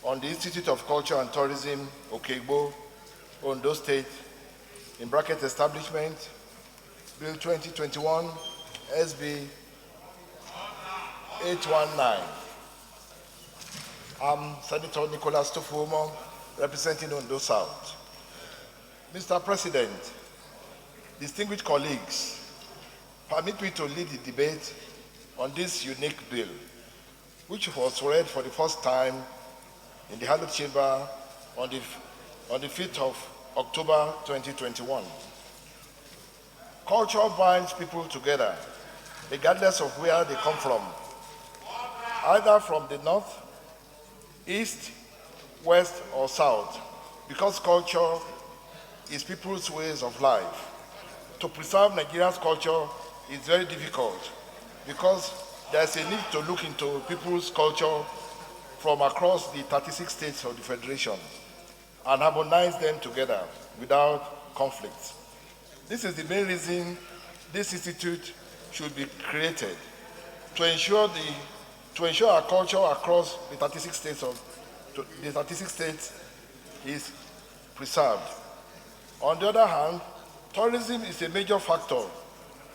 on the Institute of Culture and Tourism, Oke-Igbo, Ondo State, in bracket establishment, Bill 2021, SB 819. I'm Senator Nicholas Tofowomo, representing Ondo South. Mr. President, distinguished colleagues, permit me to lead the debate on this unique bill, which was read for the first time in the Hallowed Chamber on the 5th of October 2021. Culture binds people together, regardless of where they come from, either from the north, east, west, or south, because culture is people's ways of life. To preserve Nigeria's culture is very difficult because there's a need to look into people's culture from across the 36 states of the Federation and harmonize them together without conflict. This is the main reason this institute should be created, to ensure our culture across the 36 states is preserved. On the other hand, tourism is a major factor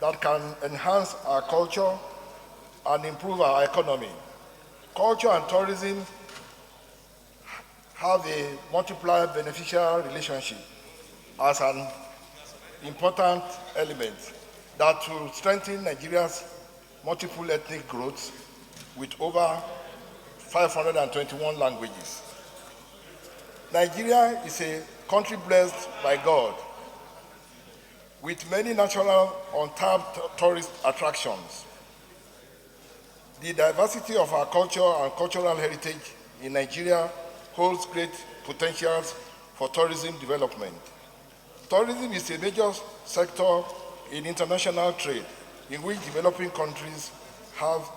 that can enhance our culture and improve our economy. Culture and tourism have a multiplier beneficial relationship as an important element that will strengthen Nigeria's multiple ethnic growth with over 521 languages. Nigeria is a country blessed by God with many natural untapped tourist attractions. The diversity of our culture and cultural heritage in Nigeria holds great potentials for tourism development. Tourism is a major sector in international trade in which developing countries have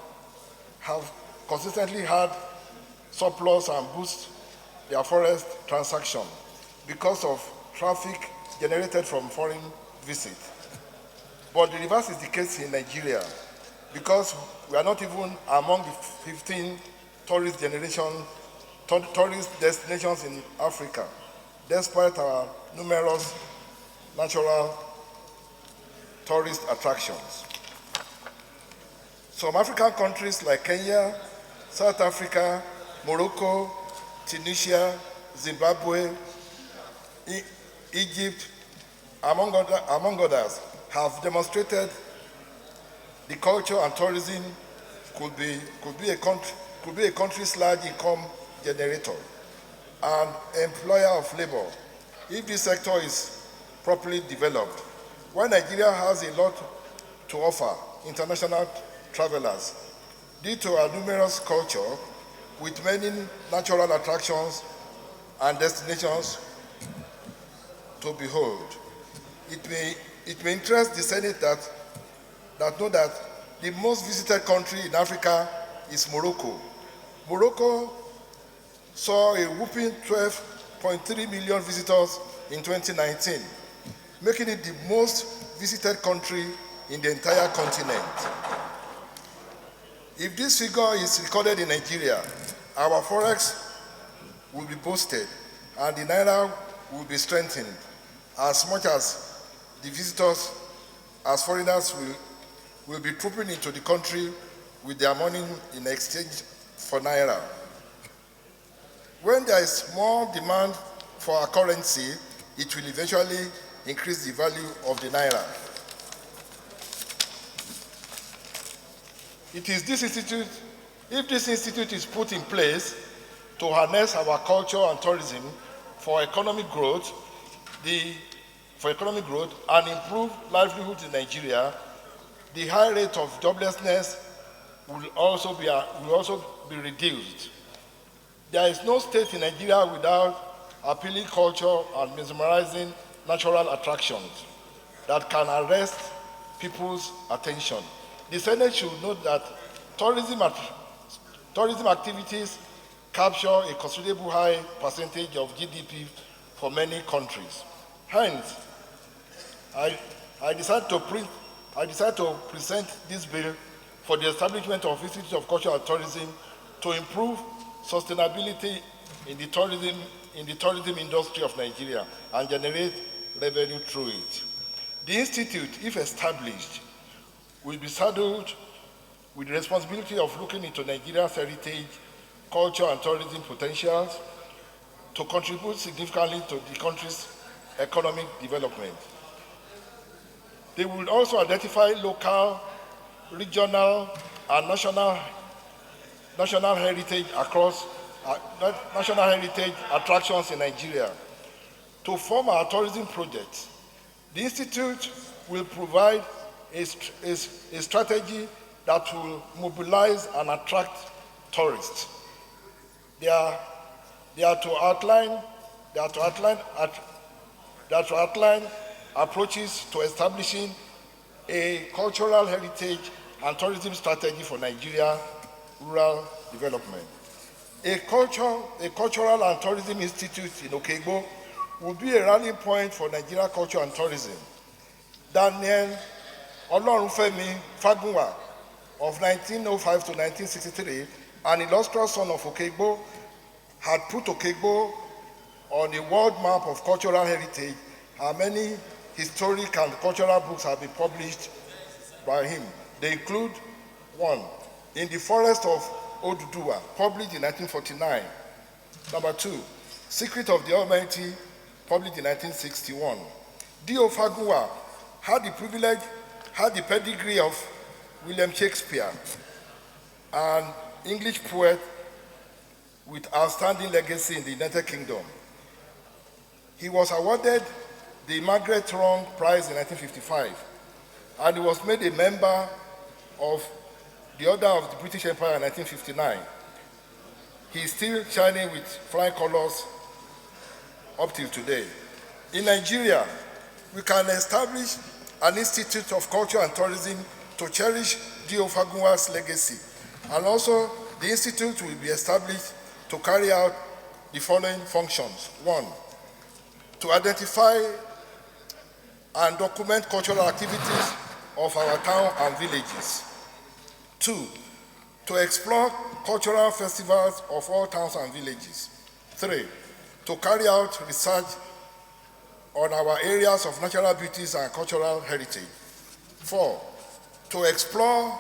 consistently had surplus and boost their forest transactions because of traffic generated from foreign visits. But the reverse is the case in Nigeria because we are not even among the 15 tourist destinations in Africa, despite our numerous natural tourist attractions. Some African countries like Kenya, South Africa, Morocco, Tunisia, Zimbabwe, Egypt, among others, have demonstrated the culture and tourism could be a country's large income generator and employer of labor if this sector is properly developed. While Nigeria has a lot to offer international travelers due to our numerous culture with many natural attractions and destinations to behold. It may interest the Senate that know that the most visited country in Africa is Morocco. Morocco saw a whopping 12.3 million visitors in 2019, making it the most visited country in the entire continent. If this figure is recorded in Nigeria, our forex will be boosted and the naira will be strengthened as much as the visitors, as foreigners, will be trooping into the country with their money in exchange for naira. When there is more demand for our currency, it will eventually increase the value of the naira. It is this institute, if this institute is put in place to harness our culture and tourism for economic growth, and improve livelihoods in Nigeria, the high rate of joblessness will also be reduced. There is no state in Nigeria without appealing culture and mesmerizing natural attractions that can arrest people's attention. The Senate should note that tourism activities capture a considerable high percentage of GDP for many countries. Hence, I decided to present this bill for the establishment of Institute of Culture and Tourism to improve sustainability in the tourism industry of Nigeria and generate revenue through it. The institute, if established, will be saddled with the responsibility of looking into Nigeria's heritage, culture, and tourism potentials to contribute significantly to the country's economic development. They will also identify local, regional, and national heritage national heritage attractions in Nigeria. To form our tourism projects, the Institute will provide a strategy that will mobilize and attract tourists. They are to outline approaches to establishing a cultural heritage and tourism strategy for Nigeria rural development. A cultural and tourism institute in Oke-Igbo will be a rallying point for Nigeria culture and tourism. Daniel Olorunfemi Fagunwa of 1905 to 1963, an illustrious son of Oke-Igbo, had put Oke-Igbo on a world map of cultural heritage, and many historic and cultural books have been published by him. They include one, In the Forest of Oduduwa, published in 1949. Number two, Secret of the Almighty, published in 1961. D.O. Fagunwa had the pedigree of William Shakespeare, an English poet with outstanding legacy in the United Kingdom. He was awarded the Margaret Wrong Prize in 1955, and he was made a member of the Order of the British Empire in 1959. He is still shining with flying colors up till today. In Nigeria, we can establish an Institute of Culture and Tourism to cherish D.O. Fagunwa's legacy. And also, the Institute will be established to carry out the following functions. One, to identify and document cultural activities of our town and villages. Two, to explore cultural festivals of all towns and villages. Three, to carry out research on our areas of natural beauties and cultural heritage. Four, to explore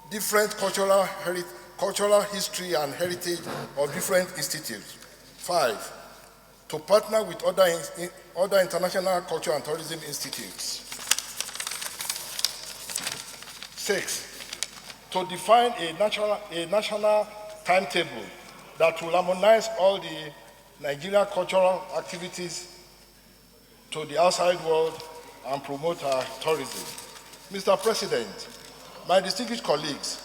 different cultural history and heritage of different institutes. Five, to partner with other international culture and tourism institutes. Six, to define a national timetable that will harmonize all the Nigeria cultural activities to the outside world and promote our tourism. Mr. President, my distinguished colleagues,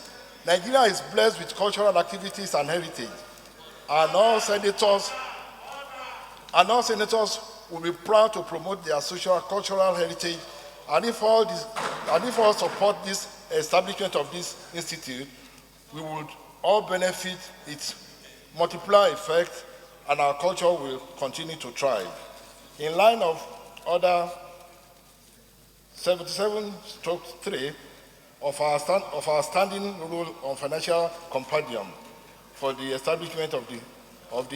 Nigeria is blessed with cultural activities and heritage, and all senators will be proud to promote their social cultural heritage, and if all support this establishment of this institute, we would all benefit its multiplier effect, and our culture will continue to thrive. In line of Order 77/3 of our standing rule on financial compendium for the establishment of the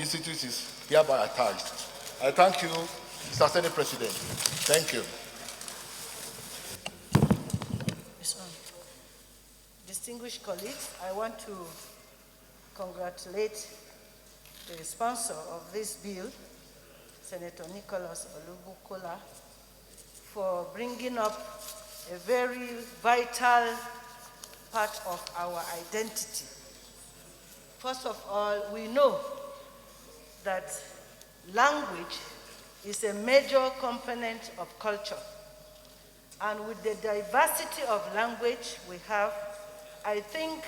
institute is hereby attached. I thank you, Mr. Senate President. Thank you. Distinguished colleagues, I want to congratulate the sponsor of this bill, Senator Nicholas Tofowomo, for bringing up a very vital part of our identity. First of all, we know that language is a major component of culture. And with the diversity of language we have, I think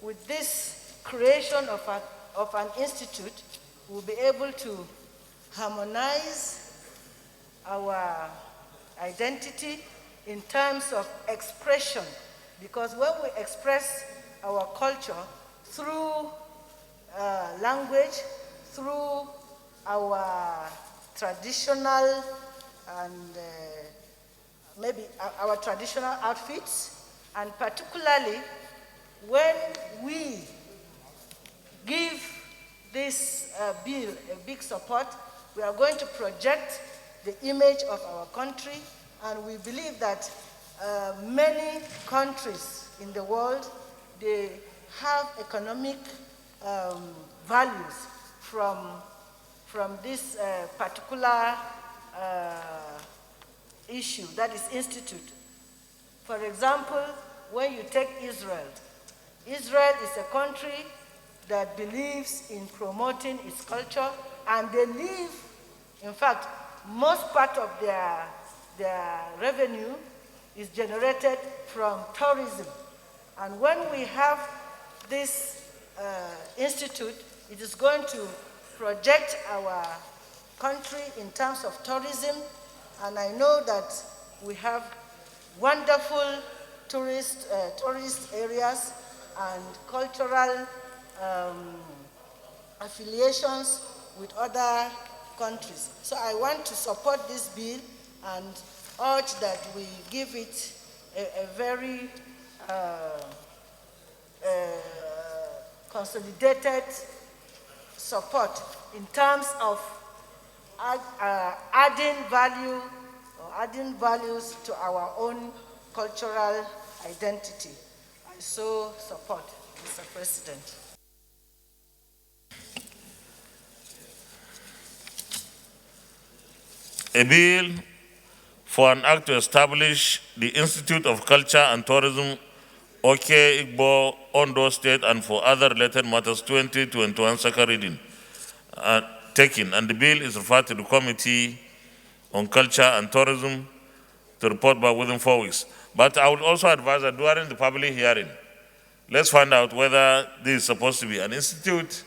with this creation of an institute, we'll be able to harmonize our identity in terms of expression, because when we express our culture through language, through our traditional and maybe our traditional outfits, and particularly when we give this bill a big support. We are going to project the image of our country, and we believe that many countries in the world, they have economic values from this particular issue that is instituted. For example, when you take Israel, Israel is a country that believes in promoting its culture, and they live, in fact, most part of their revenue is generated from tourism. And when we have this institute, it is going to project our country in terms of tourism, and I know that we have wonderful tourist areas and cultural affiliations with other countries. So I want to support this bill and urge that we give it a very consolidated support in terms of adding value or adding values to our own cultural identity. I so support, Mr. President. A bill for an act to establish the Institute of Culture and Tourism, Oke-Igbo, Ondo State, and for other related matters, 2021 second reading taken, and the bill is referred to the Committee on Culture and Tourism to report back within 4 weeks. But I would also advise that during the public hearing, let's find out whether this is supposed to be an institute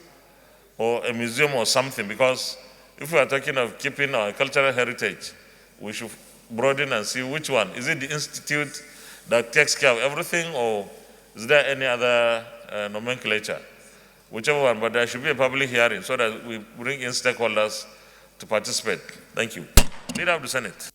or a museum or something, because if we are talking of keeping our cultural heritage, we should broaden and see which one. Is it the institute that takes care of everything, or is there any other nomenclature? Whichever one, but there should be a public hearing so that we bring in stakeholders to participate. Thank you. Leader of the Senate.